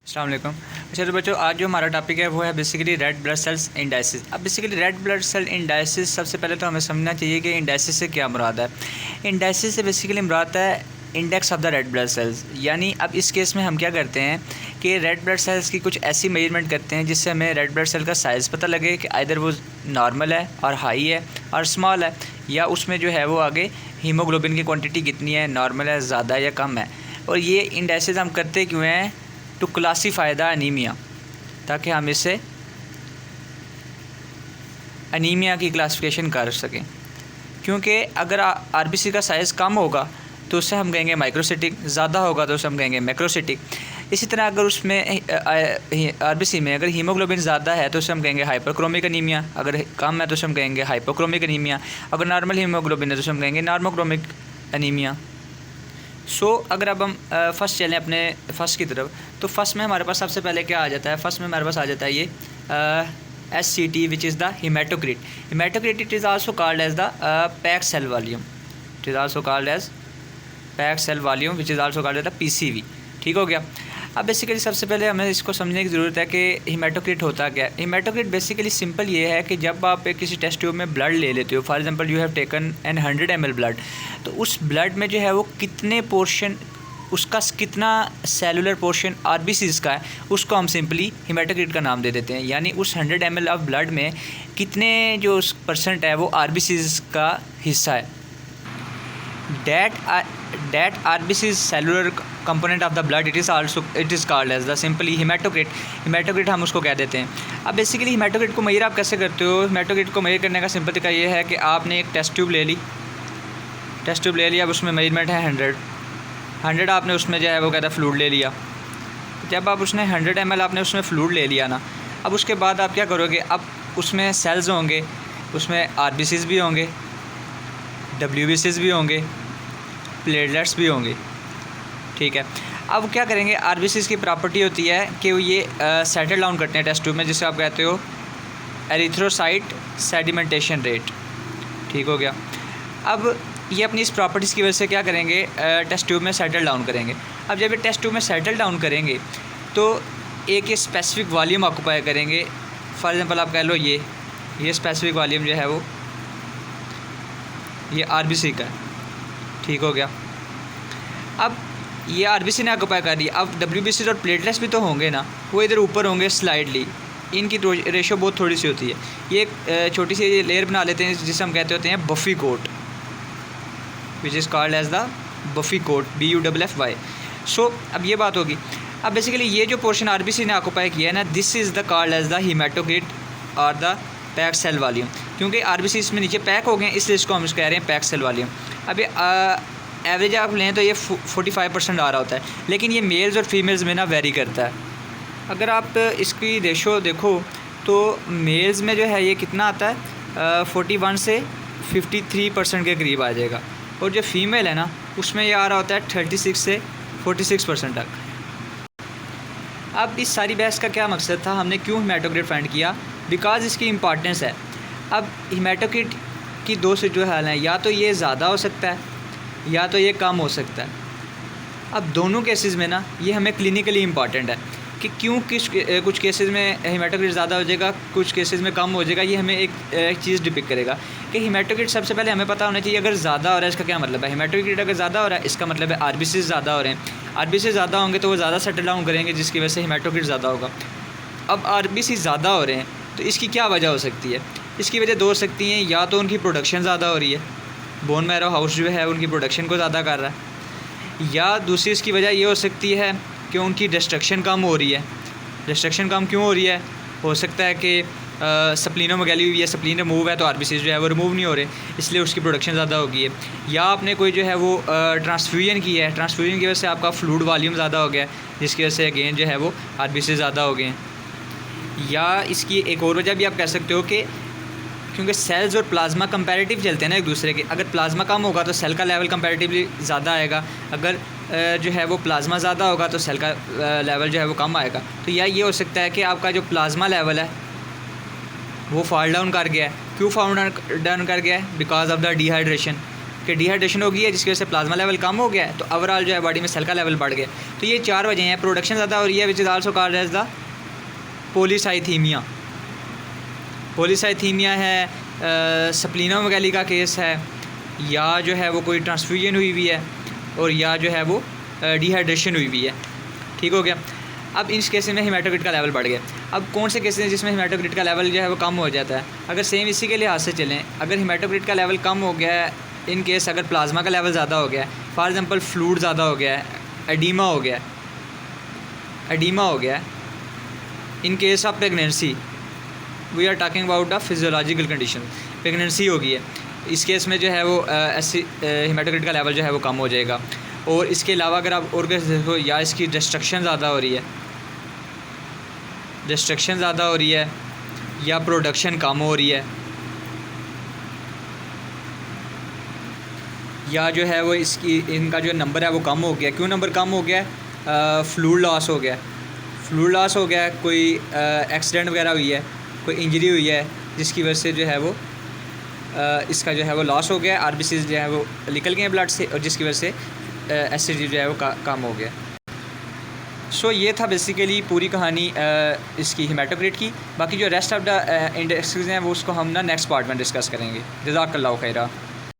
अस्सलाम वालेकुम। अच्छा तो बच्चों, आज जो हमारा टॉपिक है वो है basically red blood cells indices. अब basically red blood cell indices, सबसे पहले तो हमें समझना चाहिए कि इंडाइसिस से क्या मुराद है। इंडाइसिस से बेसिकली मुराद है index of the red blood sales. यानी अब इस केस में हम क्या करते हैं कि रेड ब्लड सेल्स की कुछ ऐसी मेजरमेंट करते हैं जिससे हमें रेड ब्लड सेल का साइज़ पता लगे कि आइदर वो नॉर्मल है और हाई है और स्मॉल है, या उसमें जो है वो आगे हीमोग्लोबिन की क्वान्टिटी कितनी है, नॉर्मल है, ज़्यादा या कम है। और ये इंडाइसिस हम करते क्यों हैं? टू क्लासीफाई द अनीमिया, ताकि हम इससे अनीमिया की क्लासिफिकेशन कर सकें। क्योंकि अगर आरबीसी का साइज़ कम होगा तो उससे हम कहेंगे माइक्रोसिटिक, ज़्यादा होगा तो उससे हम कहेंगे मैक्रोसिटिक। इसी तरह अगर उसमें आरबीसी में अगर हीमोग्लोबिन ज़्यादा है तो उसे हम कहेंगे हाइपरक्रोमिक अनीमिया, अगर कम है तो उसे हम कहेंगे हाइपोक्रोमिक अनीमिया, अगर नॉर्मल हीमोग्लोबिन है तो उसे हम कहेंगे नॉर्मोक्रोमिक अनीमिया। अगर अब हम फ़र्स्ट चलें अपने फ़र्स्ट की तरफ, तो फर्स्ट में हमारे पास सबसे पहले क्या आ जाता है? फर्स्ट में हमारे पास आ जाता है ये SCT, which is the haematocrit. Haematocrit it is also called as the packed cell volume. It is also called as packed cell volume, which is also called as the PCV। ठीक हो गया। अब basically सबसे पहले हमें इसको समझने की ज़रूरत है कि हेमाटोक्रिट होता क्या है। हेमाटोक्रिट बेसिकली सिंपल ये है कि जब आप किसी टेस्ट ट्यूब में ब्लड ले लेते हो, for example you have taken N 100 ml blood, तो उस ब्लड में जो है वो कितने पोर्शन, उसका कितना सेलुलर पोर्शन आरबीसीज़ का है, उसको हम सिंपली हेमाटोक्रिट का नाम दे देते हैं। यानी उस 100 ml ऑफ ब्लड में कितने जो उस परसेंट है वो आरबीसीज़ का हिस्सा है। that RBC cellular component of the blood, it is called as the simply hematocrit हम उसको कह देते हैं। अब बेसिकली हेमाटोक्रिट को मेजर आप कैसे करते हो? हेमाटोक्रिट को मेजर करने का सिंपल तरीका ये है कि आपने एक टेस्ट ट्यूब ले ली, अब उसमें मेजरमेंट है 100 आपने उसमें जो है वो कहता है फ्लूइड ले लिया। जब आप उसने 100 ml आपने उसमें फ्लूइड ले लिया ना, अब उसके बाद आप क्या करोगे? अब उसमें सेल्स होंगे, उसमें RBCs भी होंगे, WBCs भी होंगे, प्लेटलेट्स भी होंगे। ठीक है। अब क्या करेंगे? आरबीसीज की प्रॉपर्टी होती है कि वो ये सेटल डाउन करते हैं टेस्ट ट्यूब में, जिसे आप कहते हो एरिथ्रोसाइट सेडिमेंटेशन रेट। ठीक हो गया। अब ये अपनी इस प्रॉपर्टीज़ की वजह से क्या करेंगे? टेस्ट ट्यूब में सेटल डाउन करेंगे। अब जब ये टेस्ट ट्यूब में सेटल डाउन करेंगे तो एक स्पेसिफिक वॉल्यूम ऑक्यूपाई करेंगे। फॉर एग्जांपल आप कह लो ये स्पेसिफिक वॉल्यूम जो है वो ये आरबीसी का है। ठीक हो गया। अब ये आरबीसी ने ऑक्यूपाई कर लिया। अब WBC और प्लेटलेट्स भी तो होंगे ना, वो इधर ऊपर होंगे स्लाइडली, इनकी रेशो बहुत थोड़ी सी होती है। ये एक छोटी सी लेयर बना लेते हैं जिसे हम कहते होते हैं buffy coat, which is called as the buffy coat, BUFFY। अब ये बात होगी। अब बेसिकली ये जो पोर्शन आरबीसी ने ऑक्यूपाई किया है ना, this is the called as the haematocrit और द पैक्ड सेल वॉल्यूम। क्योंकि आरबीसी इसमें नीचे पैक हो गए इसलिए इसको हम कह रहे हैं पैक्ड सेल वॉल्यूम। अब एवरेज आप लें तो ये 45% आ रहा होता है, लेकिन ये मेल्स और फीमेल्स में ना वेरी करता है। अगर आप इसकी रेशो देखो तो मेल्स में जो है ये कितना आता है? 41 से 53% के करीब आ जाएगा, और जो फीमेल है ना उसमें ये आ रहा होता है 36 से 46% तक। अब इस सारी बहस का क्या मकसद था? हमने क्यों हेमाटोक्रिट फाइंड किया? बिकॉज इसकी इम्पॉर्टेंस है। अब हेमाटोक्रिट की दो सिचुएशन हैं, या तो ये ज़्यादा हो सकता है या तो ये कम हो सकता है। अब दोनों केसेस में ना ये हमें क्लिनिकली इम्पॉर्टेंट है कि क्यों कुछ केसेस में हेमाटोक्रिट ज़्यादा हो जाएगा, कुछ केसेस में कम हो जाएगा। ये हमें एक चीज़ डिपिक्ट करेगा कि हेमाटोक्रिट सबसे पहले हमें पता होना चाहिए अगर ज़्यादा हो रहा है इसका क्या मतलब है। हेमाटोक्रिट अगर ज़्यादा हो रहा है इसका मतलब है आरबीसी ज़्यादा हो रहे हैं। आरबीसी ज़्यादा होंगे तो वो ज़्यादा सेटल डाउन करेंगे, जिसकी वजह से हेमाटोक्रिट ज़्यादा होगा। अब आरबीसी ज़्यादा हो रहे हैं तो इसकी क्या वजह हो सकती है? इसकी वजह दो हो सकती हैं, या तो उनकी प्रोडक्शन ज़्यादा हो रही है, बोन मैरो हाउस जो है उनकी प्रोडक्शन को ज़्यादा कर रहा है, या दूसरी इसकी वजह ये हो सकती है कि उनकी डिस्ट्रक्शन कम हो रही है। डिस्ट्रक्शन कम क्यों हो रही है? हो सकता है कि स्प्लीनोमेगाली हुई है, स्प्लीन रिमूव है तो आरबीसी जो है वो रिमूव नहीं हो रहे, इसलिए उसकी प्रोडक्शन ज़्यादा हो गई है। या आपने कोई जो है वो ट्रांसफ्यूजन की है, ट्रांसफ्यूजन की वजह से आपका फ्लूइड वॉल्यूम ज़्यादा हो गया है, जिसकी वजह से अगेन जो है वो आरबीसी ज़्यादा हो गए हैं। या इसकी एक और वजह भी आप कह सकते हो कि क्योंकि सेल्स और प्लाज्मा कंपैरेटिव चलते हैं ना एक दूसरे के। अगर प्लाज्मा कम होगा तो सेल का लेवल कंपैरेटिवली ज़्यादा आएगा, अगर जो है वो प्लाज्मा ज़्यादा होगा तो सेल का लेवल जो है वो कम आएगा। तो या ये हो सकता है कि आपका जो प्लाज्मा लेवल है वो फॉल डाउन कर गया है। क्यों फॉल डाउन कर गया है? Because of the dehydration. कि डिहाइड्रेशन हो गई है जिसकी वजह से प्लाज्मा लेवल कम हो गया है, तो ओवरऑल जो है बॉडी में सेल का लेवल बढ़ गया। तो ये 4 वजह हैं। प्रोडक्शन ज़्यादा हो रही है which is also called as the polycythaemia. Polycythaemia है, स्प्लीनोमेगाली का केस है, या जो है वो कोई ट्रांसफ्यूजन हुई हुई है, और या जो है वो डिहाइड्रेशन हुई हुई है। ठीक हो गया। अब इस केस में हीमेटोक्रिट का लेवल बढ़ गया। अब कौन से केसेस हैं जिसमें हीमेटोक्रिट का लेवल जो है वो कम हो जाता है? अगर सेम इसी के लिहाज से चलें, अगर हीमेटोक्रिट का लेवल कम हो गया है, इन केस अगर प्लाज्मा का लेवल ज़्यादा हो गया है, फॉर एग्जांपल फ्लूइड ज़्यादा हो गया है, एडीमा हो गया है, in case of pregnancy, we are talking about the physiological condition, pregnancy हो गई है, इस केस में जो है वो हीमेटोक्रिट का लेवल जो है वो कम हो जाएगा। और इसके अलावा अगर आप और केस देखो, या इसकी डिस्ट्रक्शन ज़्यादा हो रही है, या प्रोडक्शन कम हो रही है, या जो है वो इनका जो नंबर है वो कम हो गया। क्यों नंबर कम हो गया? फ्लूइड लॉस हो गया, कोई एक्सीडेंट वगैरह हुई है, कोई इंजरी हुई है जिसकी वजह से जो है वो इसका जो है वो लॉस हो गया, आरबीसी जो है वो निकल गए ब्लड से, और जिसकी वजह से एसिडिटी जो है वो कम हो गया। सो ये था बेसिकली पूरी कहानी इसकी हीमेटोक्रिट की। बाकी जो रेस्ट ऑफ द इंडेक्सेस हैं वो उसको हम ना नेक्स्ट पार्ट में डिस्कस करेंगे। जज़ाकल्लाहु खैरा।